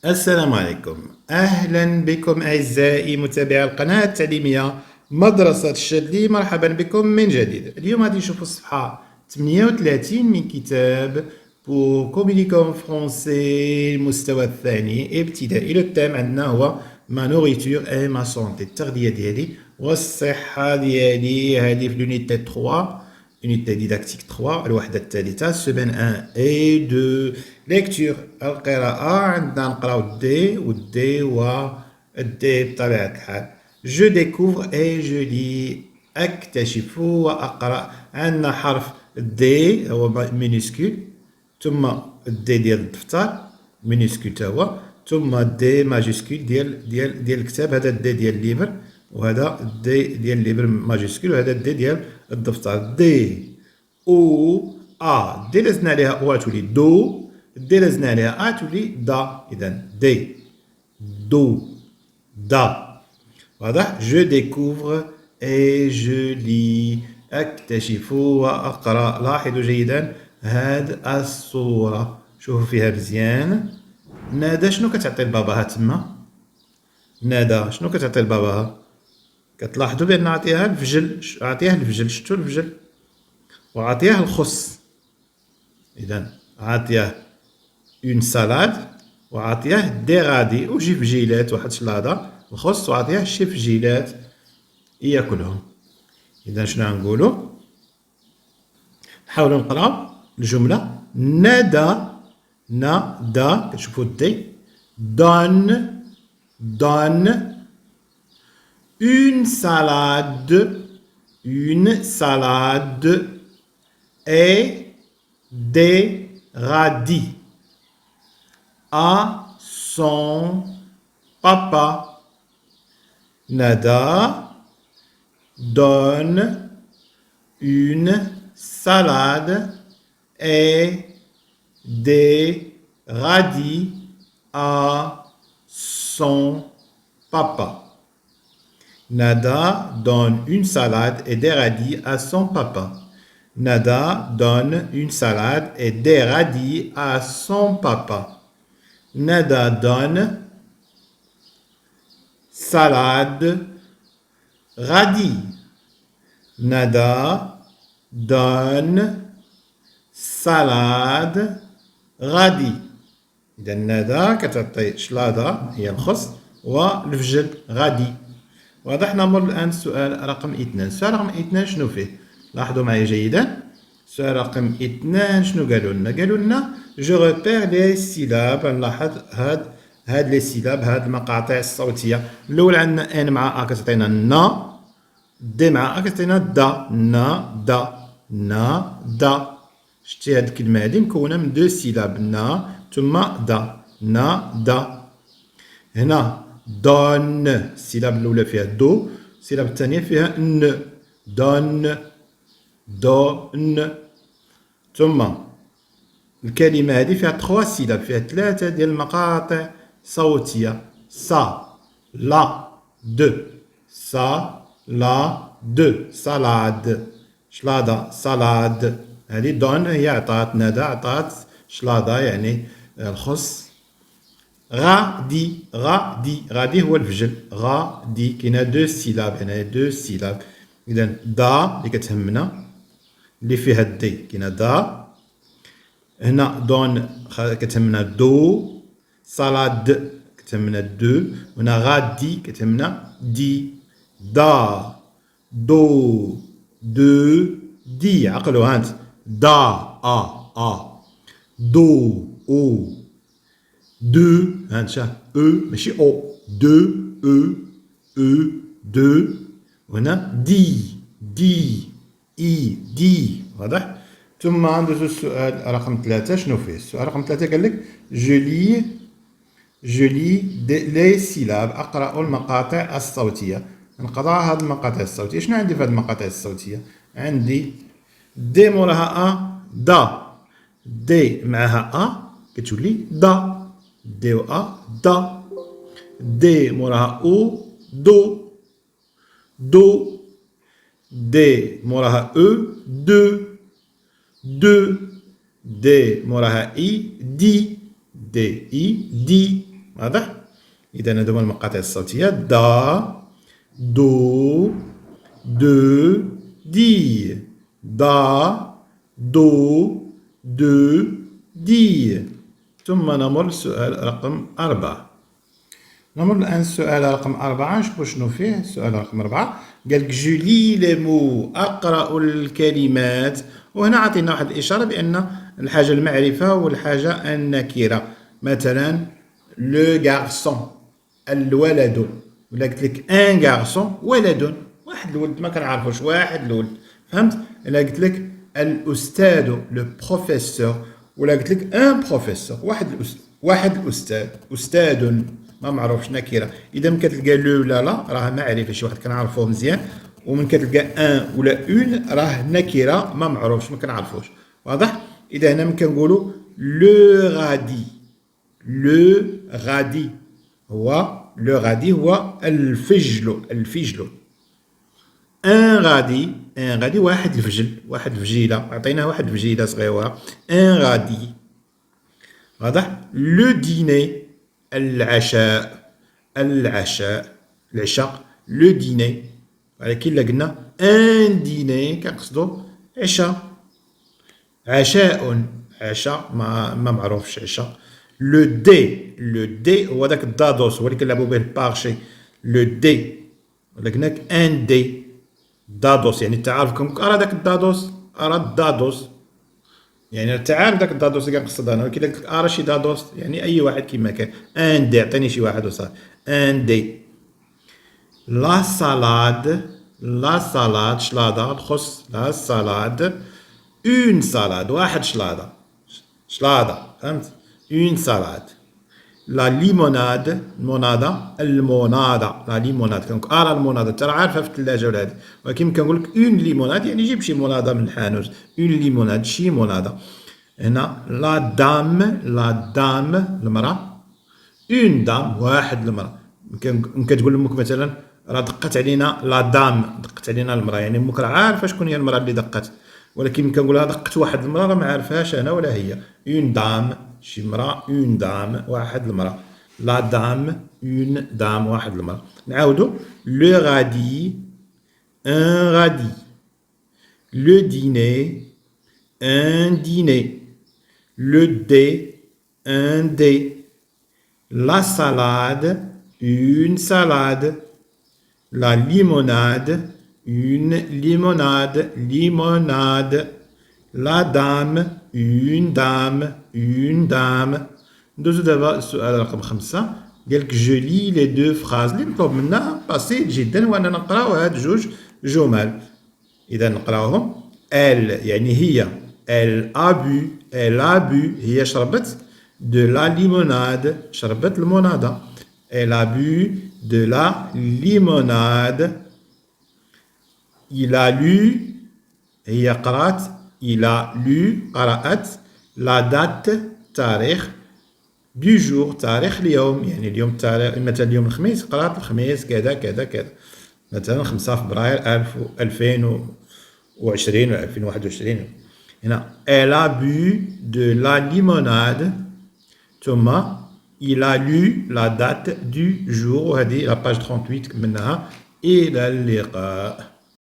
السلام عليكم. أهلا بكم أعزائي متابعي القناة التعليمية مدرسة الشاذلي. مرحبا بكم من جديد. اليوم غادي نشوفوا الصفحة 38 من كتاب Pour communiquer en français المستوى الثاني ابتدائي. لو تام عندنا هو ما نوريتور اي ما سونتي، التغذية ديالي والصحة ديالي. هذه في لونيتي 3 unité didactique 3 الوحدة الثالثة سيمين 1 et 2 ليكتور. القراءة عندنا نقراو الدي والدي والدي بطبيعة الحال. جو ديكوفر اي جو لي أكتشف وأقرأ. عندنا حرف دي هو مينيسكول، ثم الدي ديال الدفتر مينيسكول تا هو، ثم دي ماجيسكول ديال الكتاب. هذا الدي ديال الليبر، وهذا الدي ديال الليبر ماجيسكول، وهذا الدي ديال الدفتر. دي او ا، دي لازنا عليها او تولي دو، دي لازنا عليها ا تولي دا. اذا دي دو دا. واضح؟ جو ديكوفر اي جو لي اكتشف واقرا. لاحظوا جيدا هاد الصورة، شوفوا فيها مزيان. ندى شنو كتعطي لباباها تما؟ ندى شنو كتعطي لباباها؟ كتلاحظوا بان عطيها الفجل، عطيها الفجل، شفتوا الفجل؟ وعطيها الخس. اذا عطيها اون سالاد وعطيها دي غادي وشي فجيلات، واحد شلاضه الخس، وعطيها شي فجيلات ياكلهم. اذا شنو غنقولوا؟ نحاولوا نقراو الجمله. ندى ندا كتشوفوا الدي دون دون une salade et des radis à son papa. Nada donne une salade et des radis à son papa. Nada donne une salade et des radis à son papa. Nada donne une salade et des radis à son papa. Nada donne salade, radis. Nada donne salade, radis. إذا نادا كتعطي شلاضة هي الخس والفجل غادي. واضح؟ نمر الآن السؤال رقم 2. السؤال رقم 2 شنو فيه؟ لاحظوا معي جيدا. السؤال رقم 2 شنو قالوا لنا؟ قالوا لنا جو ريبير لي سيلاب. نلاحظ هاد لي سيلاب، هاد المقاطع الصوتية. الأول عندنا ان مع ا كتعطينا نا، دي مع ا كتعطينا دا، نا دا نا دا. شتي هاد الكلمة هادي مكونة من دو سيلاب، نا ثم دا، نا دا. هنا دون السيلاب الأولى فيها دو، السيلاب الثانية فيها ن، دون دون. ثم الكلمة هذه فيها 3 سيلاب، فيها 3 ديال المقاطع صوتية. سا لا دو، سا لا دو، سالاد شلاضة، سالاد. هذه دون هي عطات ندى، عطات شلاضة يعني الخس. غادي غادي غادي هو الفجل، غادي كاينه 2 سيلاب، هنا 2 سيلاب. اذا دا اللي كتهمنا اللي فيها الدي كاينه دا. هنا دون كتهمنا دو، سالاد كتهمنا دو، وهنا غادي كتهمنا دي. دا دو دو دي. عقلوا هانت دا ا دو او دو، هانت شاف او ماشي او، دو او دو. وهنا دي دي اي دي. واضح؟ ثم ندوزو السؤال رقم 3 شنو فيه؟ السؤال رقم 3 قال لك جو لي لي سيلاب، اقرأ المقاطع الصوتية. نقرا هاد المقاطع الصوتية. شنو عندي في هاد المقاطع الصوتية؟ عندي دي موراها ا دا، دي معها ا كتولي دا، دي و ا دا. دي موراها او دو، دو. دي موراها او دو، دو. دي موراها اي دي، دي اي دي. واضح؟ إذا هادو هما المقاطع الصوتية دا دو دو دي دا دو دو دي. ثم نمر للسؤال رقم 4. نمر الآن السؤال رقم 4 نشوفو شنو فيه. السؤال رقم 4 قالك جو لي لي مو أقرأ الكلمات، وهنا عطينا واحد الإشارة بأن الحاجة المعرفة والحاجة النكرة. مثلا لو غارسون الولد، ولا قلت لك ان غارسون ولد، واحد الولد ما كنعرفوش، واحد الولد، فهمت؟ الا قلت لك الاستاذ لو بروفيسور، ولا قلت لك ان بروفيسور واحد الاستاذ، استاذ ما معروفش نكره. اذا من كتلقى لو ولا لا راه معرفه شي واحد كنعرفوه مزيان، ومن كتلقى ان ولا اون راه نكره ما معروفش ما كنعرفوش. واضح؟ اذا هنا من كنقولوا لو غادي، لو غادي هو لو غادي هو الفجل. ان غادي واحد الفجل، واحد الفجيله، عطيناه واحد الفجيله صغيره. ان غادي. واضح؟ لو ديني العشاء، العشاء لو ديني. ولكن الا قلنا ان ديني كنقصدو عشاء، عشاء ما معروفش عشاء. لو دي هو داك الدادوس هو اللي كنلعبو به البارشي. لو دي ولا قلناك ان دي دادوس، يعني انت عارف كون راه داك الدادوس راه الدادوس، يعني انت عارف داك الدادوس اللي كنقصد انا. ولكن قلت لك راه شي دادوس يعني اي واحد كيما كان. ان دي عطيني شي واحد وصافي. ان دي. لا سالاد شلاضه الخس، لا سالاد. اون سالاد واحد شلاضه، فهمت؟ اون سالاد. لا ليموناد الموناده لا ليموناد كنقول راه الموناده ترى عارفها في الثلاجه ولا هادي، ولكن كنقول لك اون ليموناد يعني جيب شي موناده من الحانوت. اون ليموناد شي موناده. هنا لا دام المراه. اون دام واحد المراه. كتقول لامك مثلا راه دقت علينا لا دام، دقت علينا المراه، يعني امك راه عارفه شكون هي المراه اللي دقت، ولكن كنقولها دقت واحد المراه راه ما عارفاش انا ولا هي. اون دام شي مراه، اون دام واحد المراه. لا دام اون دام واحد المراه. نعاودو لو غادي ان غادي. لو ديني ان ديني. لو دي un dé. La salade, une salade. La limonade, une limonade. Limonade. La dame, une dame. Une dame. ندوزو دابا السؤال رقم 5. قالك جو لي لي دو فراز. اللي مطلوب منا بسيط جدا، وانا نقراو هاد جوج جمل. اذا نقراوهم. ال يعني هي، elle a bu هي شربت de la limonade، شربت المونادة. elle a bu de la limonade. il a lu هي قرأت، il a lu قرأت la date تاريخ du jour تاريخ اليوم، يعني اليوم تاريخ مثلا اليوم الخميس قرأت الخميس كذا كذا كذا، مثلا 5 فبراير 2020 ولا 2021. هنا elle a bu de la limonade. ثم il a lu la date du jour. وهذه la page 38 كملناها. إلى اللقاء.